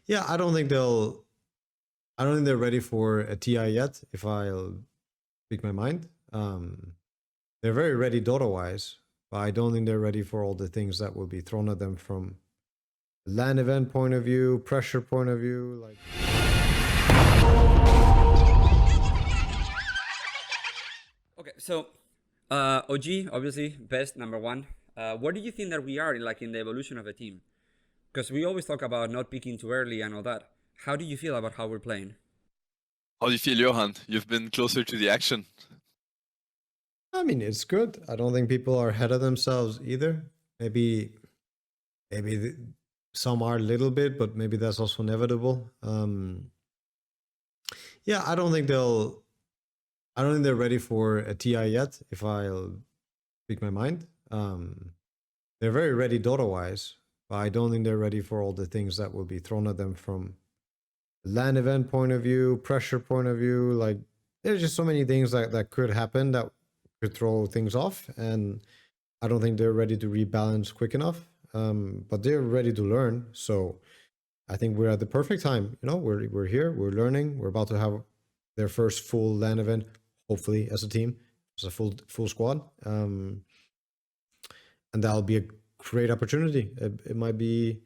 Yeah, I don't think they're ready for a TI yet, if I'll speak my mind. They're very ready Dota-wise, but I don't think they're ready for all the things that will be thrown at them from LAN event point of view, pressure point of view. Like, Okay, so OG, obviously, best, number one. Where do you think that we are in the evolution of the team? Because we always talk about not peaking too early and all that. How do you feel about how we're playing? How do you feel, Johan? You've been closer to the action. I mean, it's good. I don't think people are ahead of themselves either. Maybe some are a little bit, but maybe that's also inevitable. Yeah, I don't think they're ready for a TI yet, if I'll speak my mind. They're very ready Dota-wise, but I don't think they're ready for all the things that will be thrown at them from LAN event point of view, pressure point of view. Like, there's just so many things that could happen that could throw things off, and I don't think they're ready to rebalance quick enough. But they're ready to learn, so I think we're at the perfect time. You know, we're here, we're learning, we're about to have their first full LAN event, hopefully as a team, as a full squad, and that'll be a great opportunity. It might be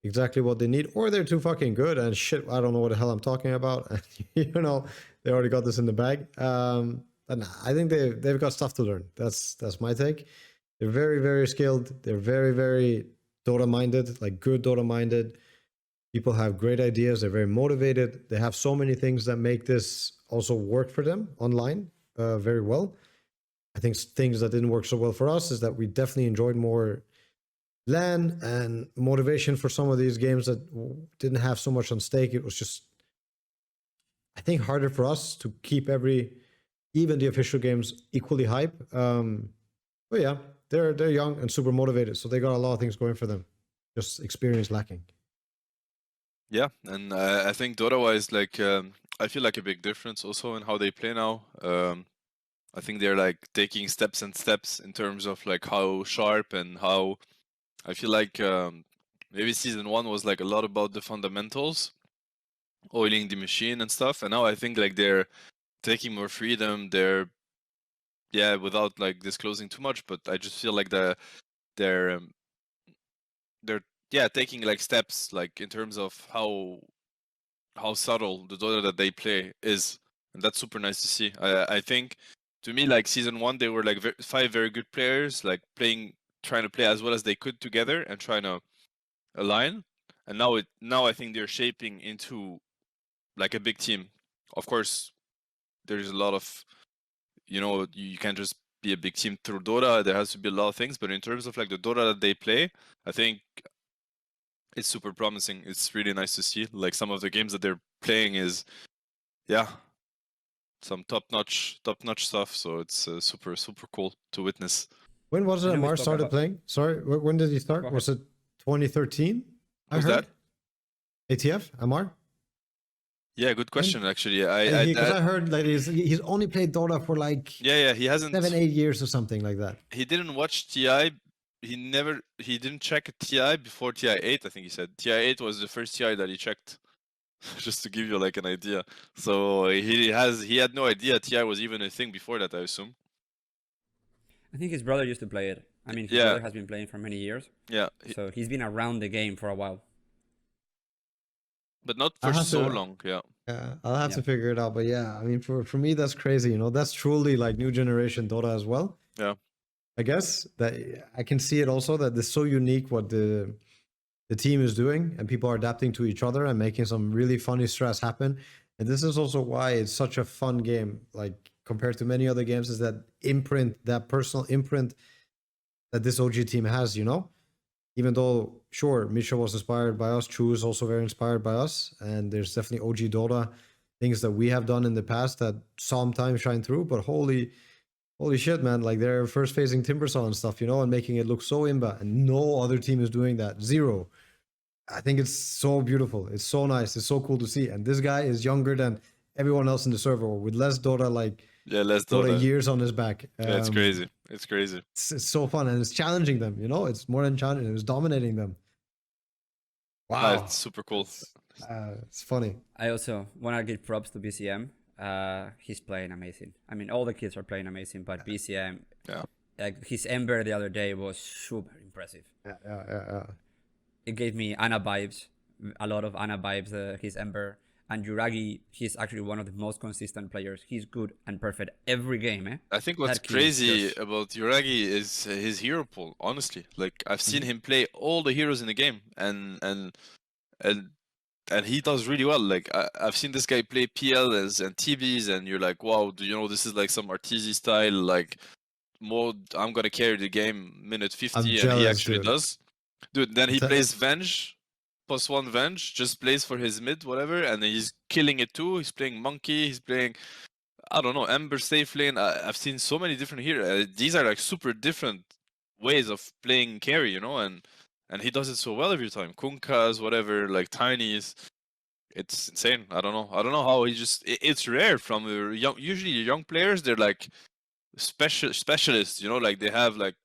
exactly what they need, or they're too fucking good and shit. I don't know what the hell I'm talking about. You know, they already got this in the bag. And I think they've got stuff to learn. That's my take. They're very, very skilled. They're very, very Dota minded, like good Dota minded. People have great ideas. They're very motivated. They have so many things that make this also work for them online very well. I think things that didn't work so well for us is that we definitely enjoyed more LAN and motivation for some of these games that didn't have so much on stake. It was just, I think, harder for us to keep even the official games equally hype. But yeah, they're young and super motivated, so they got a lot of things going for them. Just experience lacking. Yeah, and I think Dota-wise, like I feel like a big difference also in how they play now. I think they're like taking steps and steps in terms of like how sharp and how I feel like maybe season 1 was like a lot about the fundamentals, oiling the machine and stuff, and now I think like they're taking more freedom. They're without like disclosing too much, but I just feel like they're taking like steps like in terms of how subtle the Dota that they play is, and that's super nice to see. I think to me, like season 1, they were like 5 very good players, like trying to play as well as they could together and trying to align. And now I think they're shaping into like a big team. Of course, there's a lot of, you can't just be a big team through Dota. There has to be a lot of things, but in terms of like the Dota that they play, I think it's super promising. It's really nice to see. Like some of the games that they're playing is, some top-notch stuff. So it's super cool to witness. When was it Ammar started playing? Sorry, when did he start? Was it 2013? Was that ATF Ammar? Yeah, good question. Actually, because I heard that he's only played Dota for like he hasn't 7-8 years or something like that. He didn't watch TI. He didn't check TI before TI 8. I think he said TI 8 was the first TI that he checked. Just to give you like an idea. So he had no idea TI was even a thing before that, I assume. I think his brother used to play it. I mean, his brother has been playing for many years. Yeah. So he's been around the game for a while. But not for so long, Yeah, I'll have to figure it out. But yeah, I mean, for me, that's crazy. You know, that's truly like new generation Dota as well. Yeah. I guess that I can see it also that it's so unique what the team is doing, and people are adapting to each other and making some really funny strats happen. And this is also why it's such a fun game, like compared to many other games, is that imprint, that personal imprint that this OG team has, you know? Even though, sure, Misha was inspired by us, Chu is also very inspired by us, and there's definitely OG Dota things that we have done in the past that sometimes shine through, but holy shit, man, like they're first phasing Timbersaw and stuff, you know, and making it look so imba, and no other team is doing that. Zero. I think it's so beautiful. It's so nice. It's so cool to see. And this guy is younger than everyone else in the server with less Dota, less Dota years on his back. It's crazy. It's crazy. It's so fun, and it's challenging them. You know, it's more than challenging. It's dominating them. Wow, it's super cool. It's funny. I also want to give props to BCM. He's playing amazing. I mean, all the kids are playing amazing, but BCM, Yeah. like his Ember the other day was super impressive. Yeah. It gave me Ana vibes, a lot of Ana vibes. His Ember and Yuragi, he's actually one of the most consistent players. He's good and perfect every game. I think what's That kid is crazy just- about Yuragi is his hero pool. Honestly, like I've seen Mhm. him play all the heroes in the game, and and he does really well. Like I've seen this guy play PLs and TBs, and you're like, wow, do you know this is like some Arteezy style like mode? I'm gonna carry the game minute 50, I'm and he jealous, actually dude. does. Dude, then he Te- plays Venge, +1 Venge, just plays for his mid, whatever, and he's killing it too. He's playing Monkey, he's playing, I don't know, Ember safe lane. I've seen so many different heroes. These are like super different ways of playing carry, you know, and he does it so well every time. Kunkas, whatever, like Tinies. It's insane. I don't know. I don't know how he just. It's rare from the young. Usually, young players, they're like specialists. You know, like they have like.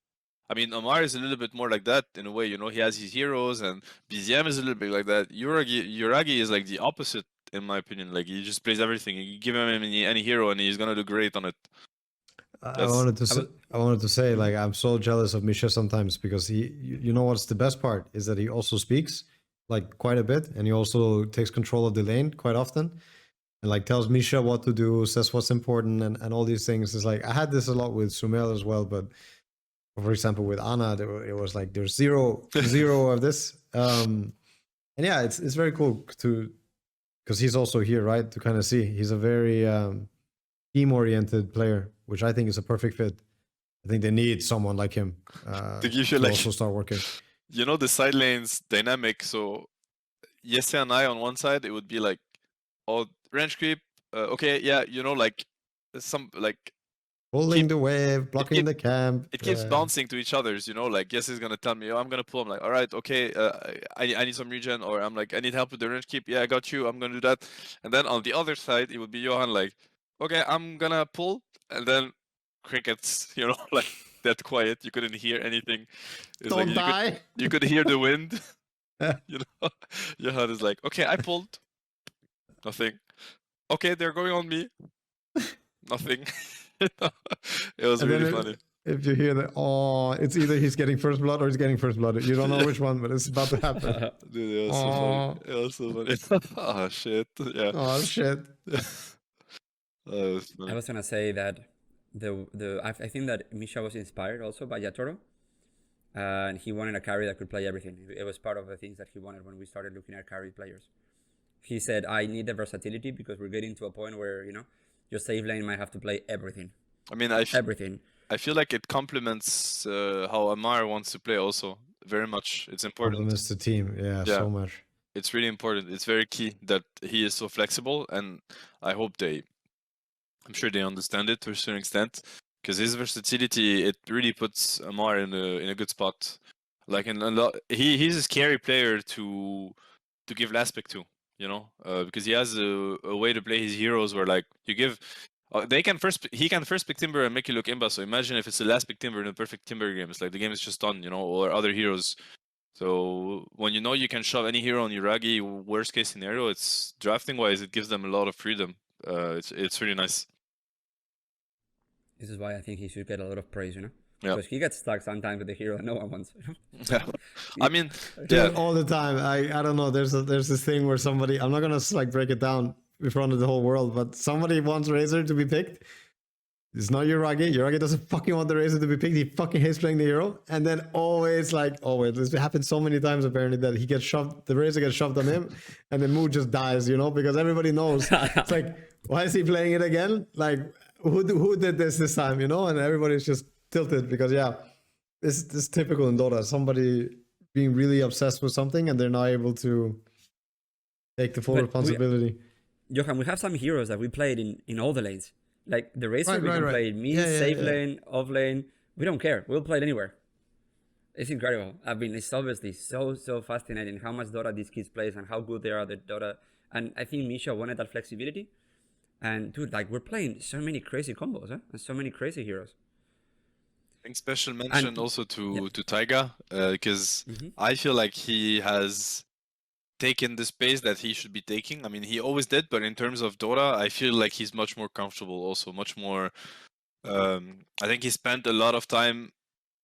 I mean, Ammar is a little bit more like that in a way. You know, he has his heroes, and BZM is a little bit like that. Yuragi is like the opposite, in my opinion. Like he just plays everything. You give him any hero, and he's gonna do great on it. I wanted to I say, was- I wanted to say, like, I'm so jealous of Misha sometimes because you know what's the best part is that he also speaks like quite a bit, and he also takes control of the lane quite often, and like tells Misha what to do, says what's important, and all these things. It's like I had this a lot with Sumail as well, but for example with Anna, it was like there's zero of this. And yeah, it's very cool to because he's also here, right? To kind of see he's a very team-oriented player, which I think is a perfect fit. I think they need someone like him To give you to like, also start working. you know, the side lanes dynamic. So Yese and I on one side, it would be like, oh, range creep. Okay, yeah, you know, like some like Pulling keep the wave, blocking keep the camp. it keeps bouncing to each other's, you know, like Yes is gonna tell me, oh, I'm gonna pull. I'm like, all right, okay, I need some regen, or I'm like, I need help with the range keep. Yeah, I got you. I'm gonna do that. And then on the other side, it would be Johan like, okay, I'm gonna pull, and then crickets, you know, like that quiet. You couldn't hear anything. It's like Don't die. you could hear the wind. You know, Johan is like, okay, I pulled, nothing. Okay, they're going on me, nothing. It was And then really funny. if you hear that, oh, it's either he's getting first blood or he's getting first blood. You don't know which one, but it's about to happen. Dude, it was so funny. It was so funny. Oh shit. Yeah. Oh shit. That was funny. I was gonna say that I think that Misha was inspired also by Yatoro, and he wanted a carry that could play everything. It was part of the things that he wanted when we started looking at carry players. He said, "I need the versatility because we're getting to a point where your safe lane might have to play everything, I mean, everything." I feel like it complements how Ammar wants to play also very much. It's important. Compliments the team. Yeah, Yeah. so much. It's really important. It's very key that he is so flexible, and I hope I'm sure they understand it to a certain extent, because his versatility, it really puts Ammar in a good spot. Like in a lot, he's a scary player to give last pick to, you know, because he has a way to play his heroes where like you give. He can first pick Timber and make you look imba. So imagine if it's the last pick Timber in a perfect Timber game. It's like the game is just done, you know, or other heroes. So when you know you can shove any hero on Yuragi, worst case scenario, it's drafting wise, it gives them a lot of freedom. It's really nice. This is why I think he should get a lot of praise, Yeah. because he gets stuck sometimes with the hero that no one wants. Yeah. I mean, Dude, yeah, all the time. I don't know. There's this thing where somebody. I'm not gonna like break it down in front of the whole world, but somebody wants Razor to be picked. It's not Yuragi. Yuragi doesn't fucking want the Razor to be picked. He fucking hates playing the hero. And then always this happens so many times apparently that he gets shoved. The Razor gets shoved on him, and the mood just dies. You know, because everybody knows. It's like, why is he playing it again? Like, who did this time? You know, and everybody's just tilted because this is typical in Dota. Somebody being really obsessed with something and they're not able to take the full But responsibility. Johan, we have some heroes that we played in all the lanes. Like the Razor, we can Right. play mid, Yeah, safe yeah. lane, off lane. We don't care. We'll play it anywhere. It's incredible. I mean, it's obviously so fascinating how much Dota these kids plays and how good they are at the Dota. And I think Misha wanted that flexibility. And dude, like we're playing so many crazy combos, and so many crazy heroes. I think special mention And- also to Taiga, because Mhm. I feel like he has taken the space that he should be taking. I mean, he always did, but in terms of Dota, I feel like he's much more comfortable. Also, much more. I think he spent a lot of time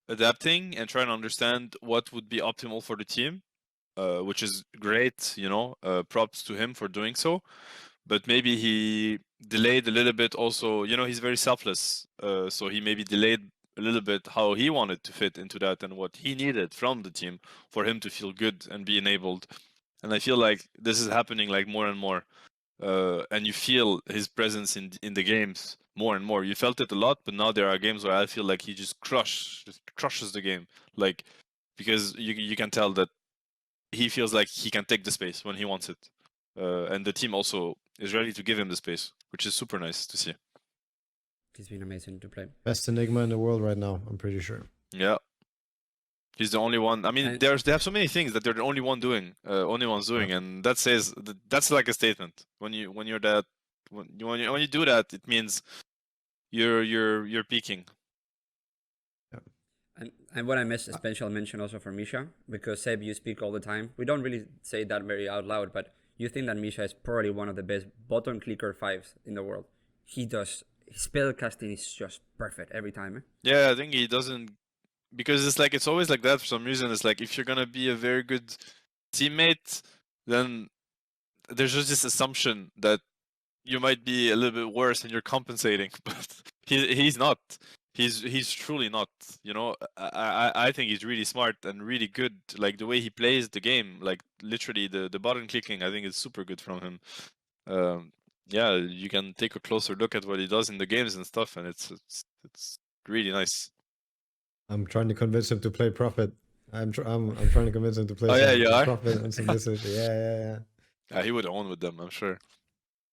adapting and trying to understand what would be optimal for the team, which is great. Props to him for doing so. But maybe he delayed a little bit. Also, he's very selfless, so he maybe delayed a little bit how he wanted to fit into that and what he needed from the team for him to feel good and be enabled. And I feel like this is happening like more and more. And you feel his presence in the games more and more. You felt it a lot, but now there are games where I feel like he just crushes the game, like because you can tell that he feels like he can take the space when he wants it, and the team also is ready to give him the space, which is super nice to see. He's been amazing to play. Best Enigma in the world right now, I'm pretty sure. Yeah. He's the only one. I mean, And- they have so many things that they're the only ones doing, and that says that's like a statement. When you do that, it means you're peaking. And what I missed a special mention also for Misha, because Seb, you speak all the time. We don't really say that very out loud, but you think that Misha is probably one of the best button clicker 5s in the world. His spell casting is just perfect every time. Eh? Yeah, I think he doesn't, because it's always like that for some reason. It's like if you're gonna be a very good teammate, then there's just this assumption that you might be a little bit worse and you're compensating, but he's not. He's truly not. I think he's really smart and really good. Like the way he plays the game, like literally the button clicking, I think is super good from him. Yeah, you can take a closer look at what he does in the games and stuff, and it's really nice. I'm trying to convince him to play Prophet. I'm trying to convince him to play. Oh, yeah, you are? Prophet and some Visage. Yeah. Yeah, he would own with them, I'm sure.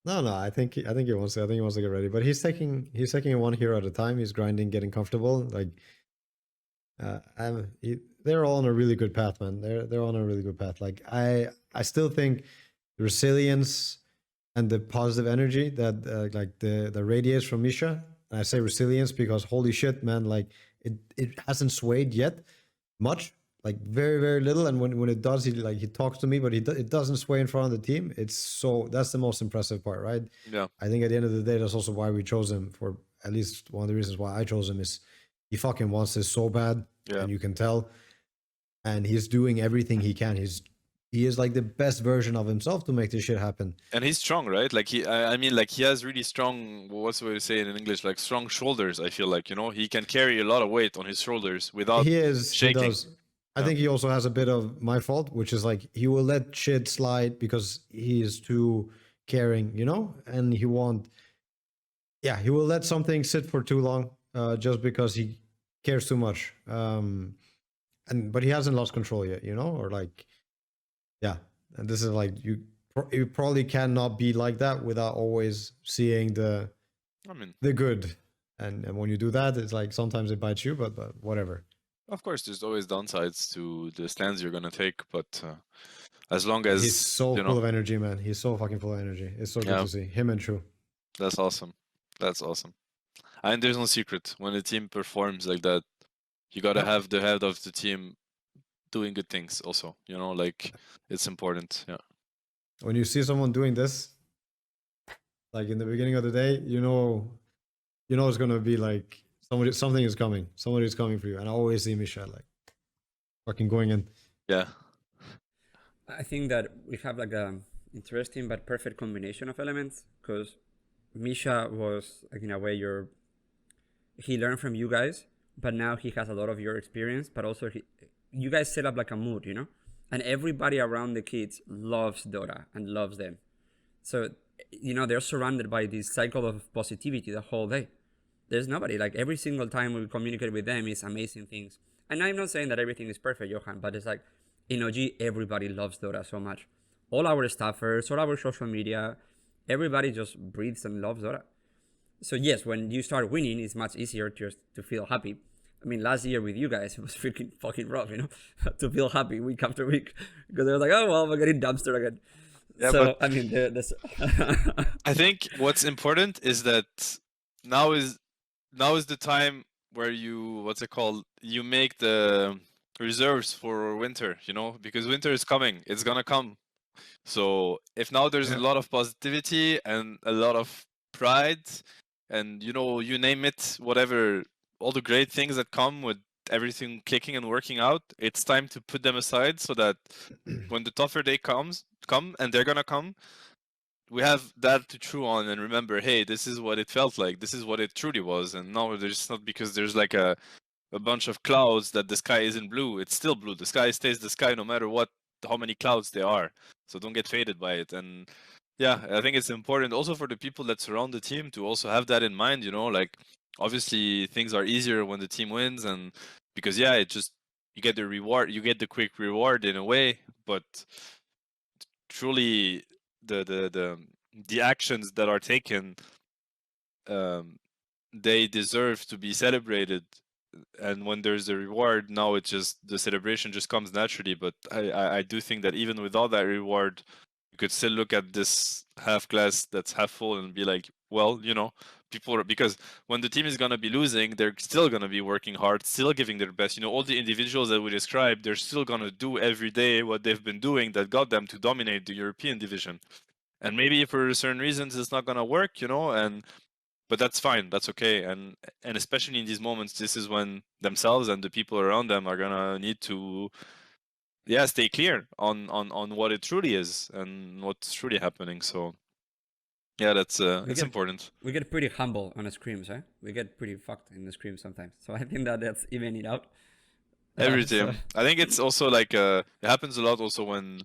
No, I think he wants to. I think he wants to get ready, but he's taking it one hero at a time. He's grinding, getting comfortable. Like, they're all on a really good path, man. They're on a really good path. Like, I still think the resilience and the positive energy that like the radiates from Misha. And I say resilience because holy shit, man! Like it hasn't swayed yet much, like very very little. And when it does, he talks to me, but it doesn't sway in front of the team. That's the most impressive part, right? Yeah. I think at the end of the day, that's also why we chose him. For at least one of the reasons why I chose him is he fucking wants this so bad, and you can tell. And he's doing everything he can. He is like the best version of himself to make this shit happen. And he's strong, right? Like I mean, like he has really strong. What's the way to say it in English? Like strong shoulders. I feel like he can carry a lot of weight on his shoulders without shaking. He does. I think he also has a bit of my fault, which is like he will let shit slide because he is too caring, and he will let something sit for too long, just because he cares too much. But he hasn't lost control yet, or like. Yeah, and this is like you probably cannot be like that without always seeing the good, and when you do that, it's like sometimes it bites you, but whatever. Of course, there's always downsides to the stands you're gonna take, but as long as he's so full of energy, man. He's so fucking full of energy. It's so good to see him and True. That's awesome. And there's no secret when a team performs like that. You gotta have the head of the team doing good things also, like it's important. Yeah, when you see someone doing this, like in the beginning of the day, it's gonna be like something is coming, somebody's coming for you. And I always see Misha like fucking going in. Yeah, I think that we have like a interesting but perfect combination of elements, because Misha was like, in a way, he learned from you guys, but now he has a lot of your experience, but also you guys set up like a mood, and everybody around the kids loves Dota and loves them. So, they're surrounded by this cycle of positivity the whole day. There's nobody, like every single time we communicate with them is amazing things. And I'm not saying that everything is perfect, Johan, but it's like in OG, everybody loves Dota so much. All our staffers, all our social media, everybody just breathes and loves Dota. So yes, when you start winning, it's much easier just to feel happy. I mean, last year with you guys, it was freaking fucking rough, to feel happy week after week, because they were like, oh, well, we're getting dumpster again. Yeah, so, I mean, I think what's important is that now is the time where you make the reserves for winter, because winter is coming. It's gonna come. So if now there's a Yeah. lot of positivity and a lot of pride, and you name it, whatever, all the great things that come with everything clicking and working out, it's time to put them aside so that when the tougher day come, and they're gonna come, we have that to chew on and remember, hey, this is what it felt like, this is what it truly was. And no, there's not because there's like a bunch of clouds that the sky isn't blue. It's still blue. The sky stays the sky no matter how many clouds there are. So don't get faded by it. And yeah, I think it's important also for the people that surround the team to also have that in mind, like obviously things are easier when the team wins, and because it just, you get the reward, you get the quick reward in a way, but truly the actions that are taken, they deserve to be celebrated. And when there's a reward, now it just, the celebration just comes naturally. But I do think that even without that reward, you could still look at this half glass that's half full and be like, well, people are, because when the team is going to be losing, they're still going to be working hard, still giving their best. All the individuals that we described, they're still going to do every day what they've been doing that got them to dominate the European division. And maybe for certain reasons it's not going to work, but that's fine, that's okay. And especially in these moments, this is when themselves and the people around them are gonna need to stay clear on what it truly is and what's truly happening. So yeah, that's it's important. We get pretty humble on the scrims, huh? We get pretty fucked in the scrims sometimes. So I think that's even it out. Every team. I think it's also like it happens a lot also when,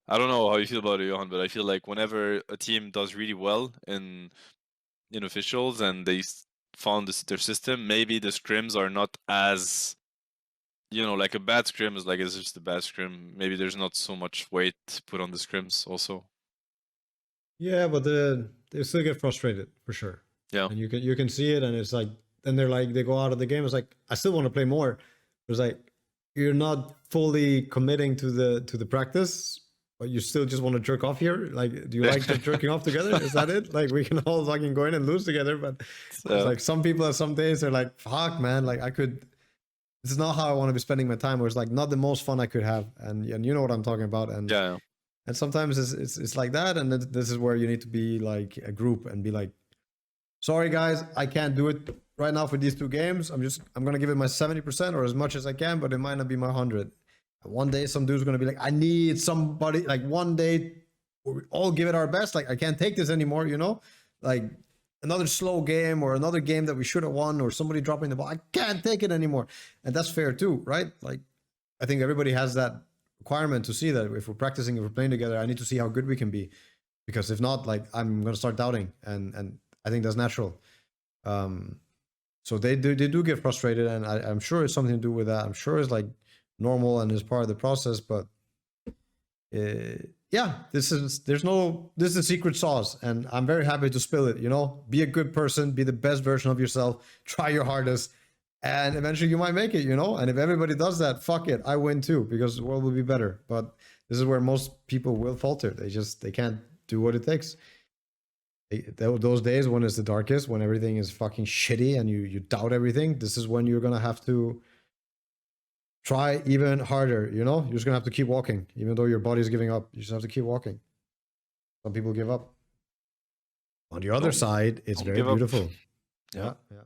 I don't know how you feel about it, Johan, but I feel like whenever a team does really well in officials and they found their system, maybe the scrims are not as, like a bad scrim is like, it's just a bad scrim. Maybe there's not so much weight put on the scrims also. Yeah, but they still get frustrated for sure. Yeah. And you can see it, and it's like, then they're like, they go out of the game. It's like, I still want to play more. It's like, you're not fully committing to the practice, but you still just want to jerk off here. Like, do you like just jerking off together? Is that it? Like, we can all fucking go in and lose together, but it's like some people at some days they're like, fuck, man, like this is not how I want to be spending my time. Or it's like not the most fun I could have, and you know what I'm talking about. And yeah. And sometimes it's like that, and this is where you need to be like a group and be like, sorry guys, I can't do it right now for these 2 games. I'm gonna give it my 70% or as much as I can, but it might not be my 100. One day some dude's gonna be like, I need somebody, like one day we all give it our best. Like, I can't take this anymore, like another slow game or another game that we should have won, or somebody dropping the ball. I can't take it anymore. And that's fair too, right? Like, I think everybody has that requirement to see that if we're practicing, if we're playing together, I need to see how good we can be, because if not, like, I'm gonna start doubting, and I think that's natural. So they do get frustrated, and I'm sure it's something to do with that. I'm sure it's like normal and is part of the process, but yeah, this is the secret sauce, and I'm very happy to spill it. Be a good person, be the best version of yourself, try your hardest, and eventually you might make it, and if everybody does that, fuck it, I win too, because the world will be better. But this is where most people will falter. They can't do what it takes. Those days when it's the darkest, when everything is fucking shitty and you doubt everything, this is when you're gonna have to try even harder. You're just gonna have to keep walking, even though your body's giving up. You just have to keep walking. Some people give up. On the other side, it's very beautiful. Yeah. Yeah.